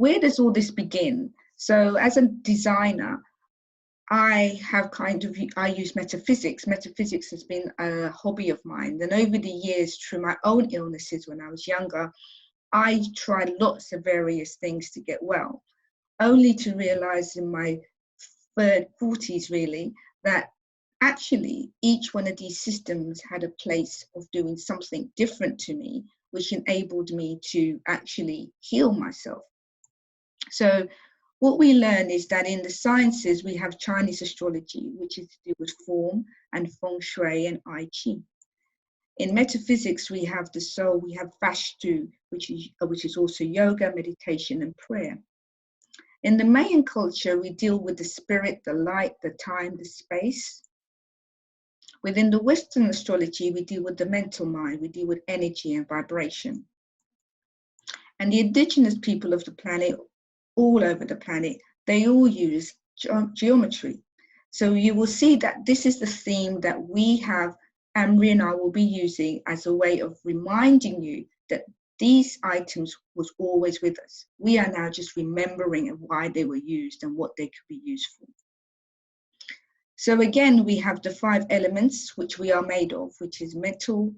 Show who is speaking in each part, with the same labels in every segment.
Speaker 1: where does all this begin? So as a designer, I use metaphysics. Metaphysics has been a hobby of mine. And over the years, through my own illnesses when I was younger, I tried lots of various things to get well, only to realize in my 40s really, that actually each one of these systems had a place of doing something different to me, which enabled me to actually heal myself. So what we learn is that in the sciences, we have Chinese astrology, which is to do with form, and feng shui and I Ching. In metaphysics, we have the soul, we have Vastu, which is also yoga, meditation, and prayer. In the Mayan culture, we deal with the spirit, the light, the time, the space. Within the Western astrology, we deal with the mental mind, we deal with energy and vibration. And the indigenous people of the planet, all over the planet, they all use geometry. So you will see that this is the theme that we have, Amri and I will be using as a way of reminding you that these items was always with us. We are now just remembering why they were used and what they could be used for. So again, we have the 5 elements which we are made of, which is metal,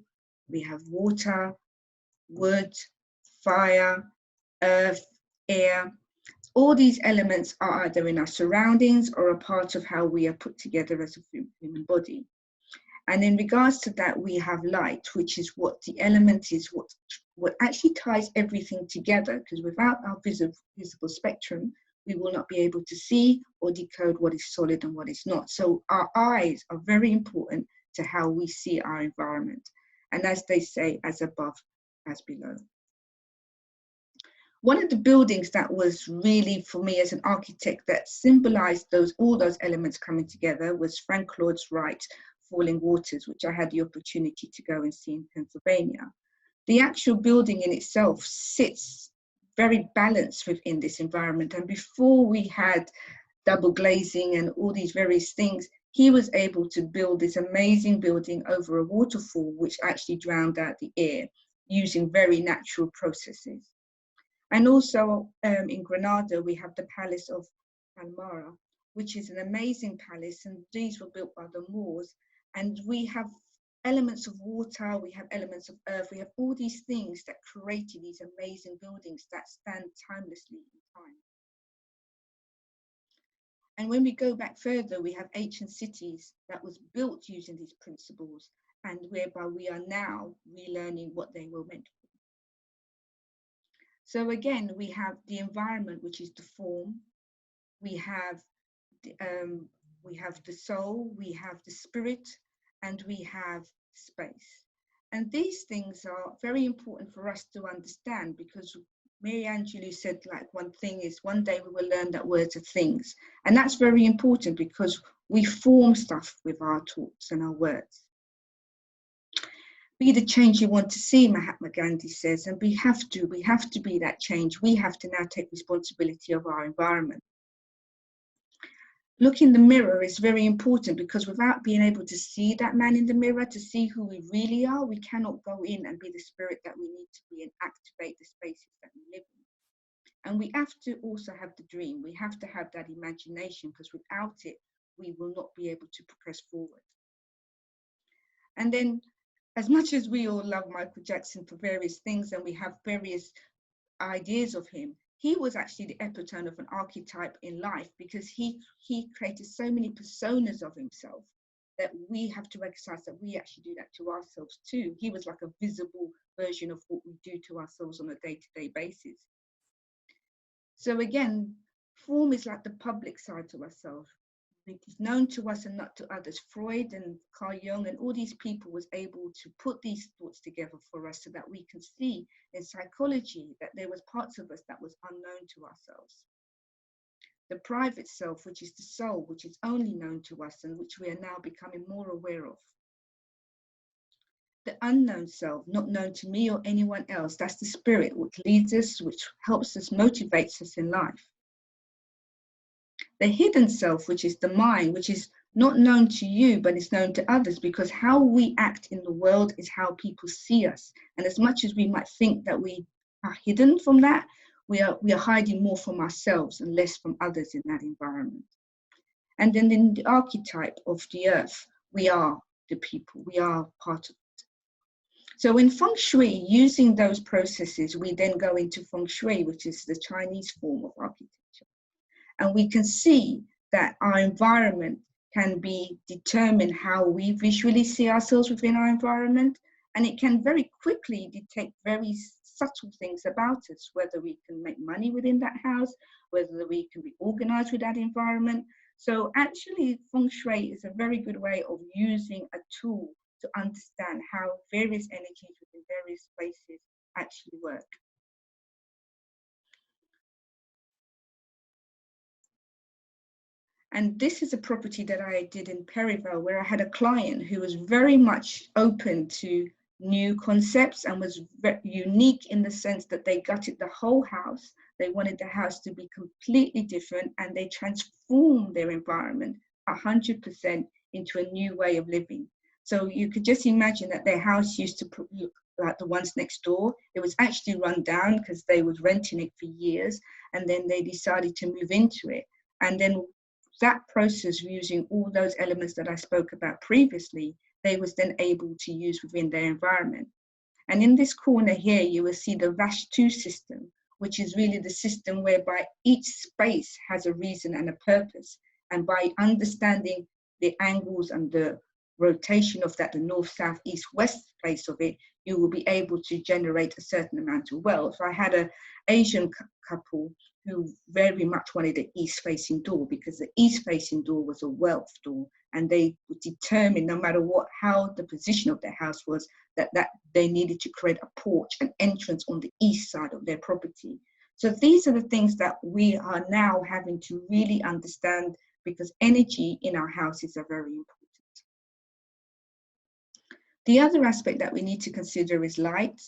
Speaker 1: we have water, wood, fire, earth, air. All these elements are either in our surroundings or a part of how we are put together as a human body. And in regards to that, we have light, which is what the element is, what actually ties everything together, because without our visible spectrum, we will not be able to see or decode what is solid and what is not. So our eyes are very important to how we see our environment. And as they say, as above, as below. One of the buildings that was really, for me as an architect, that symbolized all those elements coming together was Frank Lloyd Wright's Falling Waters, which I had the opportunity to go and see in Pennsylvania. The actual building in itself sits very balanced within this environment. And before we had double glazing and all these various things, he was able to build this amazing building over a waterfall, which actually drowned out the air using very natural processes. And also in Granada, we have the Palace of Almara, which is an amazing palace. And these were built by the Moors. And we have elements of water, we have elements of earth, we have all these things that created these amazing buildings that stand timelessly in time. And when we go back further, we have ancient cities that was built using these principles, and whereby we are now relearning what they were meant for. So again, we have the environment, which is the form. We have the soul, we have the spirit, and we have space. And these things are very important for us to understand, because Mary Angelou said, like, one thing is, one day we will learn that words are things. And that's very important because we form stuff with our thoughts and our words. Be the change you want to see, Mahatma Gandhi says, and we have to be that change. We have to now take responsibility of our environment. Look in the mirror is very important, because without being able to see that man in the mirror, to see who we really are, we cannot go in and be the spirit that we need to be and activate the spaces that we live in. And we have to also have the dream. We have to have that imagination, because without it, we will not be able to progress forward. And then, as much as we all love Michael Jackson for various things, and we have various ideas of him, he was actually the epitome of an archetype in life, because he created so many personas of himself that we have to recognize that we actually do that to ourselves too. He was like a visible version of what we do to ourselves on a day-to-day basis. So again, form is like the public side to ourselves. It is known to us and not to others. Freud and Carl Jung and all these people was able to put these thoughts together for us so that we can see in psychology that there was parts of us that was unknown to ourselves. The private self, which is the soul, which is only known to us and which we are now becoming more aware of. The unknown self, not known to me or anyone else, that's the spirit which leads us, which helps us, motivates us in life. The hidden self, which is the mind, which is not known to you, but is known to others, because how we act in the world is how people see us. And as much as we might think that we are hidden from that, we are hiding more from ourselves and less from others in that environment. And then in the archetype of the earth, we are the people, we are part of it. So in feng shui, using those processes, we then go into feng shui, which is the Chinese form of architecture. And we can see that our environment can be determined how we visually see ourselves within our environment. And it can very quickly detect very subtle things about us, whether we can make money within that house, whether we can be organized with that environment. So actually, feng shui is a very good way of using a tool to understand how various energies within various spaces actually work. And this is a property that I did in Perivale, where I had a client who was very much open to new concepts and was very unique in the sense that they gutted the whole house. They wanted the house to be completely different, and they transformed their environment 100% into a new way of living. So you could just imagine that their house used to look like the ones next door. It was actually run down because they was renting it for years, and then they decided to move into it. And then that process, using all those elements that I spoke about previously, they was then able to use within their environment. And in this corner here, you will see the Vastu system, which is really the system whereby each space has a reason and a purpose. And by understanding the angles and the rotation of that, the north, south, east, west place of it, you will be able to generate a certain amount of wealth. I had an Asian couple who very much wanted an east-facing door because the east-facing door was a wealth door, and they would determine, no matter what, how the position of their house was, that they needed to create a porch, an entrance on the east side of their property. So these are the things that we are now having to really understand, because energy in our houses are very important. The other aspect that we need to consider is light,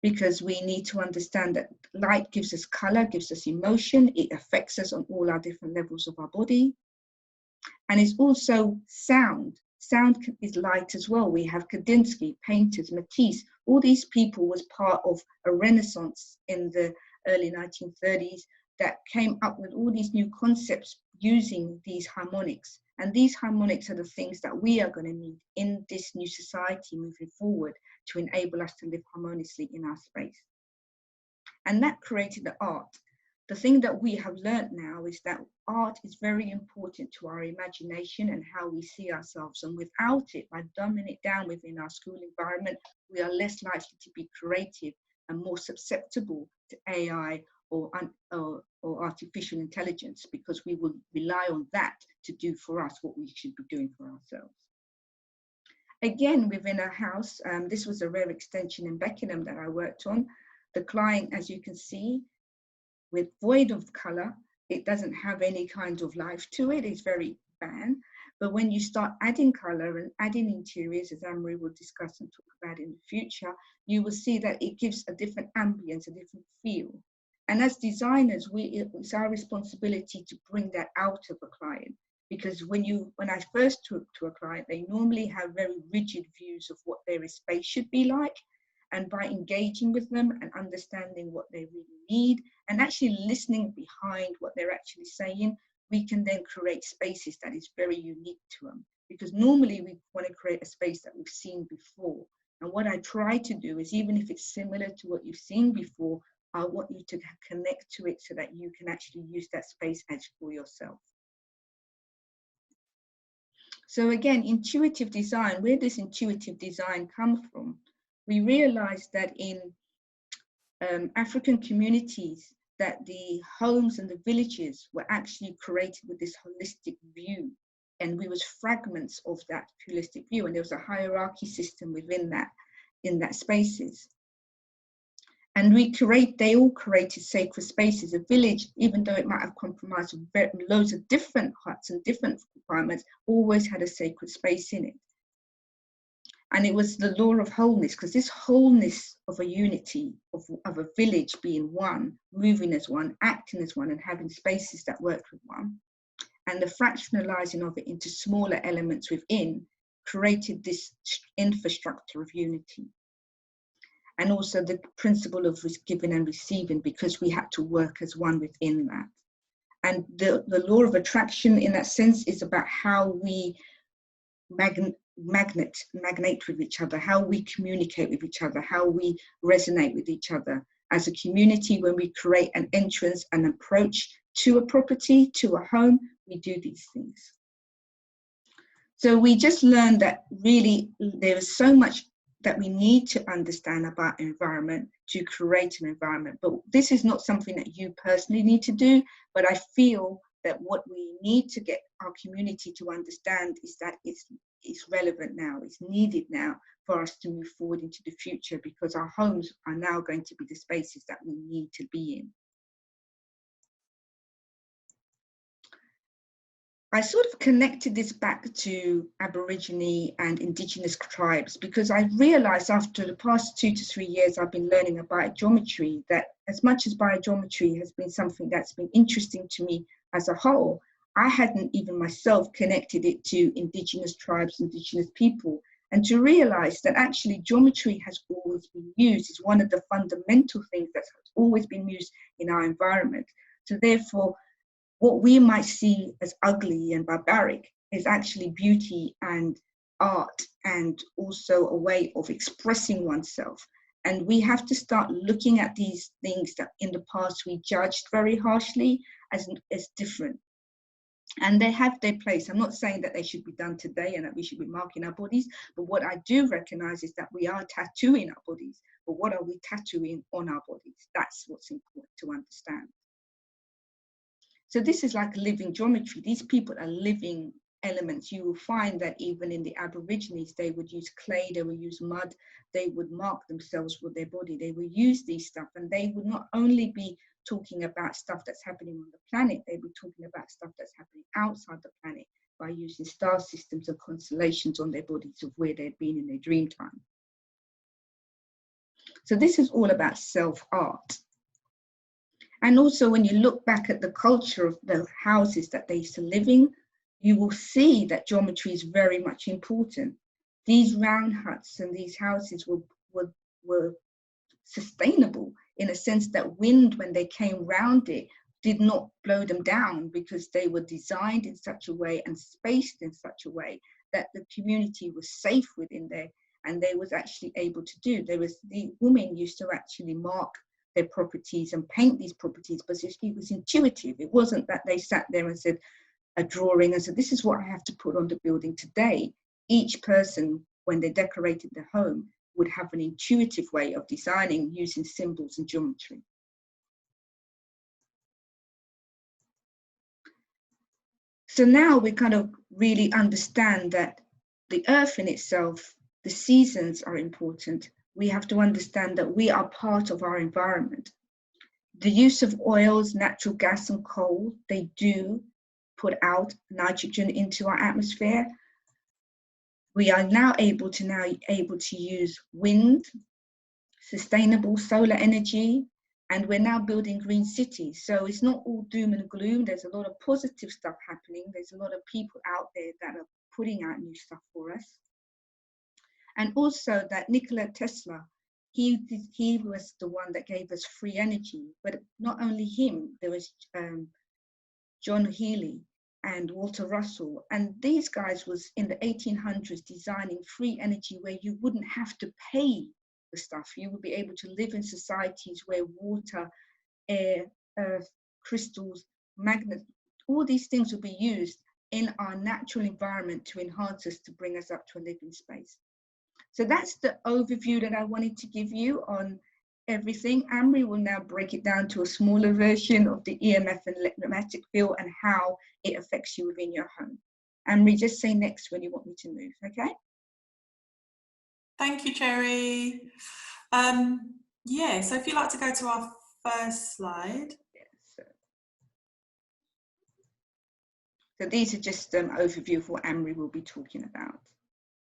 Speaker 1: because we need to understand that light gives us color, gives us emotion, it affects us on all our different levels of our body. And it's also sound. Sound is light as well. We have Kandinsky, painters, Matisse. All these people was part of a renaissance in the early 1930s that came up with all these new concepts using these harmonics. And these harmonics are the things that we are going to need in this new society moving forward to enable us to live harmoniously in our space. And that created the art. The thing that we have learned now is that art is very important to our imagination and how we see ourselves. And without it, by dumbing it down within our school environment, we are less likely to be creative and more susceptible to AI or artificial intelligence, because we will rely on that to do for us what we should be doing for ourselves. Again, within a house, this was a rare extension in Beckenham that I worked on. The client, as you can see, with void of color, it doesn't have any kind of life to it. It's very bland. But when you start adding color and adding interiors, as Anne-Marie will discuss and talk about in the future, you will see that it gives a different ambience, a different feel. And as designers, it's our responsibility to bring that out of a client. Because when I first talk to a client, they normally have very rigid views of what their space should be like. And by engaging with them and understanding what they really need and actually listening behind what they're actually saying, we can then create spaces that is very unique to them. Because normally we want to create a space that we've seen before. And what I try to do is, even if it's similar to what you've seen before, I want you to connect to it so that you can actually use that space as for yourself. So again, intuitive design, where does intuitive design come from? We realized that in African communities, that the homes and the villages were actually created with this holistic view, and we was fragments of that holistic view, and there was a hierarchy system within that, in that spaces. And they all created sacred spaces. A village, even though it might have compromised loads of different huts and different requirements, always had a sacred space in it. And it was the law of wholeness, because this wholeness of a unity, of a village being one, moving as one, acting as one, and having spaces that work with one, and the fractionalizing of it into smaller elements within, created this infrastructure of unity. and also the principle of giving and receiving, because we had to work as one within that. And the law of attraction in that sense is about how we magnate with each other, how we communicate with each other, how we resonate with each other. As a community, when we create an entrance, an approach to a property, to a home, we do these things. So we just learned that really there is so much that we need to understand about environment to create an environment. But this is not something that you personally need to do, but I feel that what we need to get our community to understand is that it's relevant now, it's needed now for us to move forward into the future, because our homes are now going to be the spaces that we need to be in. I sort of connected this back to Aborigine and Indigenous tribes, because I realized after the past 2 to 3 years I've been learning about biogeometry, that as much as biogeometry has been something that's been interesting to me as a whole, I hadn't even myself connected it to Indigenous tribes, Indigenous people, and to realize that actually geometry has always been used. It's one of the fundamental things that has always been used in our environment. So therefore, what we might see as ugly and barbaric is actually beauty and art, and also a way of expressing oneself. And we have to start looking at these things that in the past we judged very harshly as different. And they have their place. I'm not saying that they should be done today and that we should be marking our bodies, but what I do recognize is that we are tattooing our bodies. But what are we tattooing on our bodies? That's what's important to understand. So this is like living geometry. These people are living elements. You will find that even in the Aborigines, they would use clay, they would use mud, they would mark themselves with their body. They would use these stuff, and they would not only be talking about stuff that's happening on the planet, they were talking about stuff that's happening outside the planet by using star systems and constellations on their bodies of where they'd been in their dream time. So this is all about self-art. And also when you look back at the culture of the houses that they used to live in, you will see that geometry is very much important. These round huts and these houses were sustainable in a sense that wind, when they came round it, did not blow them down, because they were designed in such a way and spaced in such a way that the community was safe within there, and they was actually able to do. The women used to actually mark their properties and paint these properties, but it was intuitive. It wasn't that they sat there and said a drawing and said, this is what I have to put on the building today. Each person, when they decorated their home, would have an intuitive way of designing using symbols and geometry. So now we kind of really understand that the earth in itself, the seasons are important. We have to understand that we are part of our environment. The use of oils, natural gas and coal, they do put out nitrogen into our atmosphere. We are now able to use wind, sustainable solar energy, and we're now building green cities. So it's not all doom and gloom. There's a lot of positive stuff happening. There's a lot of people out there that are putting out new stuff for us. And also that Nikola Tesla, he was the one that gave us free energy. But not only him, there was John Healy and Walter Russell. And these guys was in the 1800s designing free energy where you wouldn't have to pay the stuff. You would be able to live in societies where water, air, earth, crystals, magnets, all these things will be used in our natural environment to enhance us, to bring us up to a living space. So that's the overview that I wanted to give you on everything. Amri will now break it down to a smaller version of the EMF and electromagnetic field and how it affects you within your home. Amri, just say next when you want me to move, okay?
Speaker 2: Thank you, Cherry. Yeah, so if you'd like to go to our first slide.
Speaker 1: Yes. So these are just an overview of what Amri will be talking about.